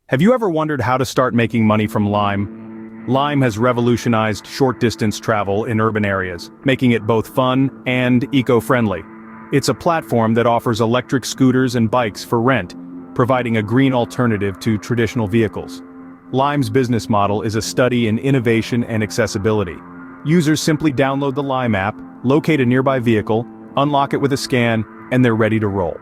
Have you ever wondered how to start making money from Lime? Lime has revolutionized short-distance travel in urban areas, making it both fun and eco-friendly. It's a platform that offers electric scooters and bikes for rent, providing a green alternative to traditional vehicles. Lime's business model is a study in innovation and accessibility. Users simply download the Lime app, locate a nearby vehicle, unlock it with a scan, and they're ready to roll.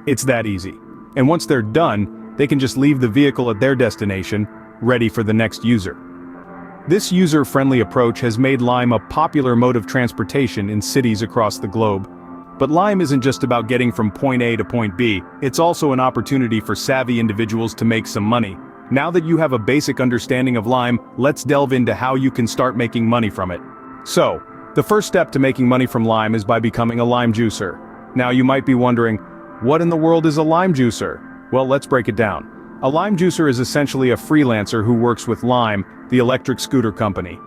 It's that easy. And once they're done, they can just leave the vehicle at their destination, ready for the next user. This user-friendly approach has made Lime a popular mode of transportation in cities across the globe. But Lime isn't just about getting from point A to point B, it's also an opportunity for savvy individuals to make some money. Now that you have a basic understanding of Lime, let's delve into how you can start making money from it. So, the first step to making money from Lime is by becoming a Lime juicer. Now you might be wondering, what in the world is a Lime juicer? Well, let's break it down. A Lime juicer is essentially a freelancer who works with Lime, the electric scooter company.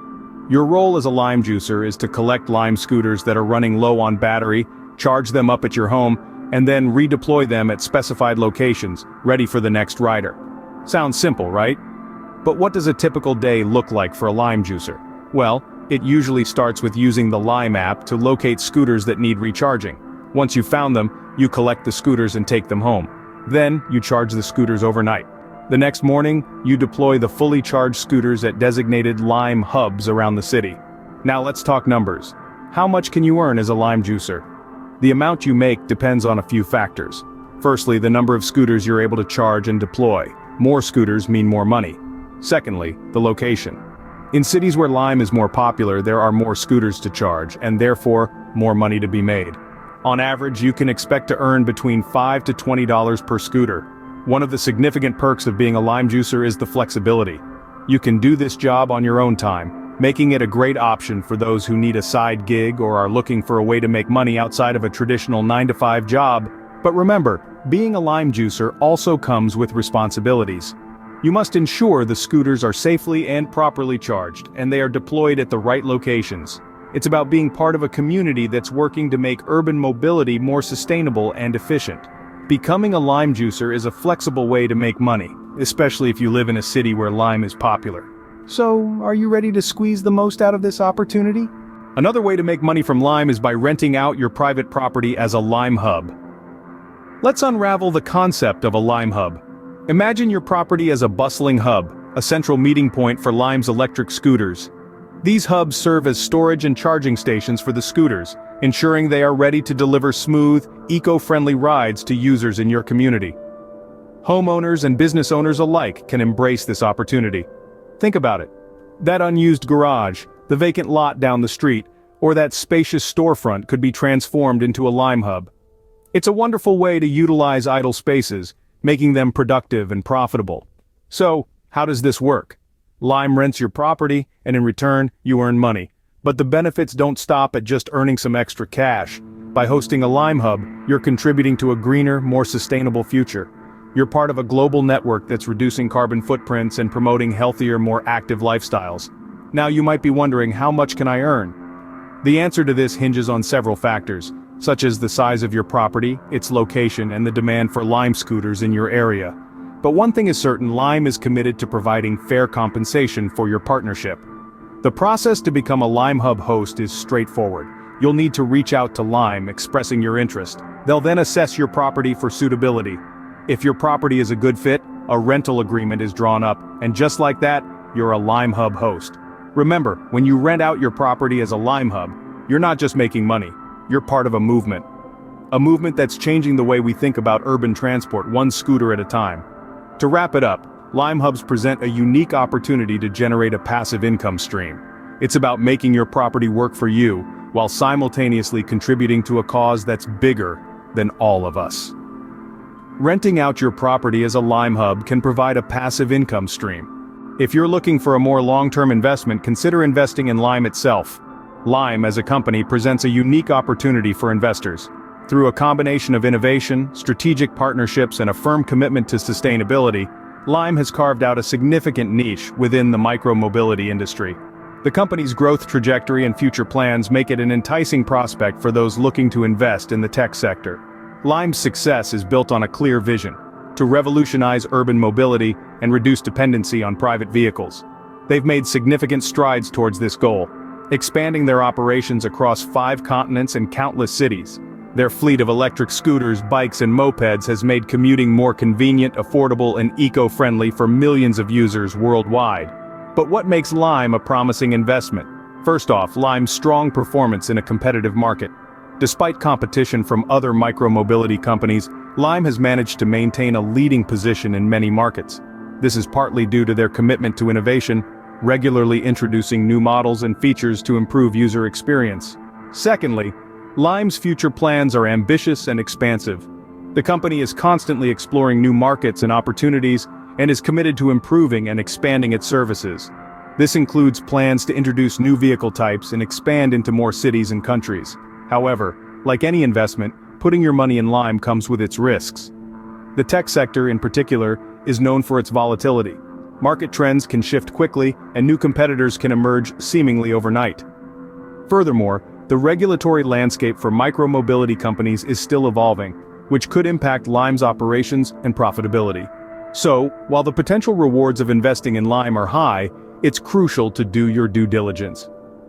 Your role as a Lime juicer is to collect Lime scooters that are running low on battery, charge them up at your home, and then redeploy them at specified locations, ready for the next rider. Sounds simple, right? But what does a typical day look like for a Lime juicer? Well, it usually starts with using the Lime app to locate scooters that need recharging. Once you've found them, you collect the scooters and take them home. Then, you charge the scooters overnight. The next morning, you deploy the fully charged scooters at designated Lime hubs around the city. Now let's talk numbers. How much can you earn as a Lime juicer? The amount you make depends on a few factors. Firstly, the number of scooters you're able to charge and deploy. More scooters mean more money. Secondly, the location. In cities where Lime is more popular, there are more scooters to charge, and therefore, more money to be made. On average, you can expect to earn between $5 to $20 per scooter. One of the significant perks of being a Lime juicer is the flexibility. You can do this job on your own time, making it a great option for those who need a side gig or are looking for a way to make money outside of a traditional 9-to-5 job. But remember, being a Lime juicer also comes with responsibilities. You must ensure the scooters are safely and properly charged, and they are deployed at the right locations. It's about being part of a community that's working to make urban mobility more sustainable and efficient. Becoming a Lime juicer is a flexible way to make money, especially if you live in a city where Lime is popular. So, are you ready to squeeze the most out of this opportunity? Another way to make money from Lime is by renting out your private property as a Lime hub. Let's unravel the concept of a Lime hub. Imagine your property as a bustling hub, a central meeting point for Lime's electric scooters. These hubs serve as storage and charging stations for the scooters, ensuring they are ready to deliver smooth, eco-friendly rides to users in your community. Homeowners and business owners alike can embrace this opportunity. Think about it. That unused garage, the vacant lot down the street, or that spacious storefront could be transformed into a Lime hub. It's a wonderful way to utilize idle spaces, making them productive and profitable. So, how does this work? Lime rents your property, and in return, you earn money. But the benefits don't stop at just earning some extra cash. By hosting a Lime hub, you're contributing to a greener, more sustainable future. You're part of a global network that's reducing carbon footprints and promoting healthier, more active lifestyles. Now you might be wondering, how much can I earn? The answer to this hinges on several factors, such as the size of your property, its location, and the demand for Lime scooters in your area. But one thing is certain, Lime is committed to providing fair compensation for your partnership. The process to become a Lime Hub host is straightforward. You'll need to reach out to Lime, expressing your interest. They'll then assess your property for suitability. If your property is a good fit, a rental agreement is drawn up, and just like that, you're a Lime Hub host. Remember, when you rent out your property as a Lime Hub, you're not just making money, you're part of a movement. A movement that's changing the way we think about urban transport, one scooter at a time. To wrap it up, Lime hubs present a unique opportunity to generate a passive income stream. It's about making your property work for you, while simultaneously contributing to a cause that's bigger than all of us. Renting out your property as a Lime hub can provide a passive income stream. If you're looking for a more long-term investment, consider investing in Lime itself. Lime as a company presents a unique opportunity for investors. Through a combination of innovation, strategic partnerships, and a firm commitment to sustainability, Lime has carved out a significant niche within the micro-mobility industry. The company's growth trajectory and future plans make it an enticing prospect for those looking to invest in the tech sector. Lime's success is built on a clear vision: to revolutionize urban mobility and reduce dependency on private vehicles. They've made significant strides towards this goal, expanding their operations across 5 continents and countless cities. Their fleet of electric scooters, bikes, and mopeds has made commuting more convenient, affordable, and eco-friendly for millions of users worldwide. But what makes Lime a promising investment? First off, Lime's strong performance in a competitive market. Despite competition from other micromobility companies, Lime has managed to maintain a leading position in many markets. This is partly due to their commitment to innovation, regularly introducing new models and features to improve user experience. Secondly, Lime's future plans are ambitious and expansive. The company is constantly exploring new markets and opportunities and is committed to improving and expanding its services. This includes plans to introduce new vehicle types and expand into more cities and countries. However, like any investment, putting your money in Lime comes with its risks. The tech sector, in particular, is known for its volatility. Market trends can shift quickly, and new competitors can emerge seemingly overnight. Furthermore, the regulatory landscape for micromobility companies is still evolving, which could impact Lime's operations and profitability. So, while the potential rewards of investing in Lime are high, it's crucial to do your due diligence.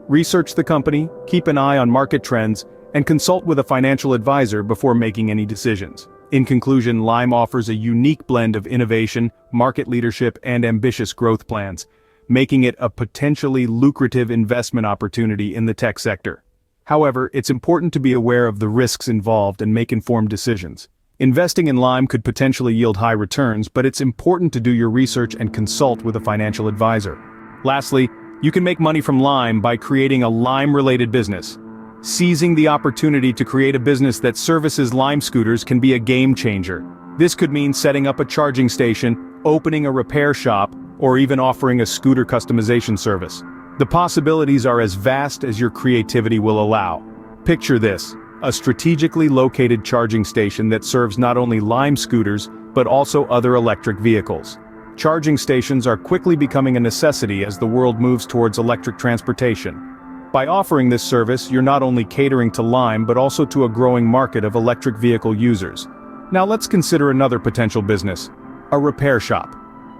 Research the company, keep an eye on market trends, and consult with a financial advisor before making any decisions. In conclusion, Lime offers a unique blend of innovation, market leadership, and ambitious growth plans, making it a potentially lucrative investment opportunity in the tech sector. However, it's important to be aware of the risks involved and make informed decisions. Investing in Lime could potentially yield high returns, but it's important to do your research and consult with a financial advisor. Lastly, you can make money from Lime by creating a Lime-related business. Seizing the opportunity to create a business that services Lime scooters can be a game changer. This could mean setting up a charging station, opening a repair shop, or even offering a scooter customization service. The possibilities are as vast as your creativity will allow. Picture this, a strategically located charging station that serves not only Lime scooters, but also other electric vehicles. Charging stations are quickly becoming a necessity as the world moves towards electric transportation. By offering this service, you're not only catering to Lime but also to a growing market of electric vehicle users. Now let's consider another potential business, a repair shop.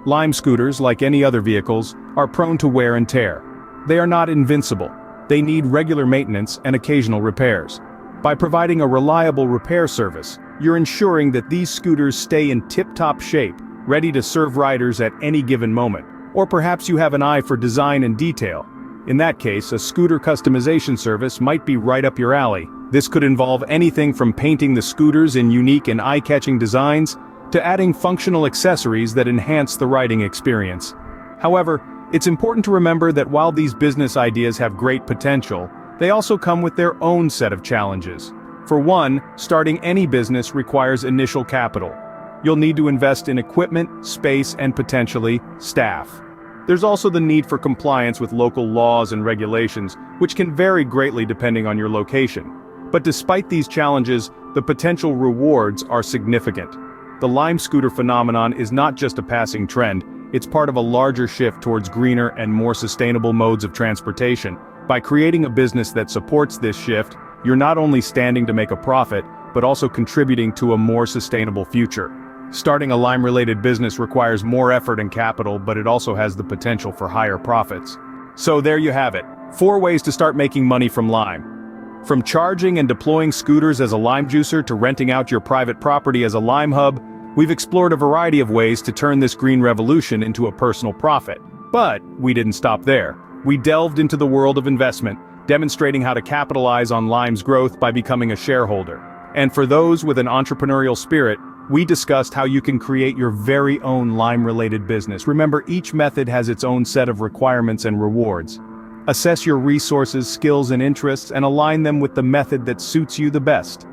Lime scooters, like any other vehicles, are prone to wear and tear. They are not invincible. They need regular maintenance and occasional repairs. By providing a reliable repair service, you're ensuring that these scooters stay in tip-top shape, ready to serve riders at any given moment. Or perhaps you have an eye for design and detail. In that case, a scooter customization service might be right up your alley. This could involve anything from painting the scooters in unique and eye-catching designs, to adding functional accessories that enhance the riding experience. However, it's important to remember that while these business ideas have great potential, they also come with their own set of challenges. For one, starting any business requires initial capital. You'll need to invest in equipment, space, and potentially, staff. There's also the need for compliance with local laws and regulations, which can vary greatly depending on your location. But despite these challenges, the potential rewards are significant. The Lime scooter phenomenon is not just a passing trend, it's part of a larger shift towards greener and more sustainable modes of transportation. By creating a business that supports this shift, you're not only standing to make a profit, but also contributing to a more sustainable future. Starting a Lime-related business requires more effort and capital, but it also has the potential for higher profits. So there you have it, 4 ways to start making money from Lime. From charging and deploying scooters as a Lime juicer to renting out your private property as a Lime hub, we've explored a variety of ways to turn this green revolution into a personal profit. But we didn't stop there. We delved into the world of investment, demonstrating how to capitalize on Lime's growth by becoming a shareholder. And for those with an entrepreneurial spirit, we discussed how you can create your very own Lime-related business. Remember, each method has its own set of requirements and rewards. Assess your resources, skills, and interests, and align them with the method that suits you the best.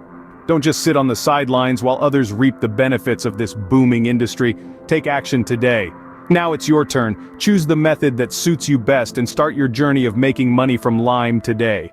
Don't just sit on the sidelines while others reap the benefits of this booming industry. Take action today. Now it's your turn. Choose the method that suits you best and start your journey of making money from Lime today.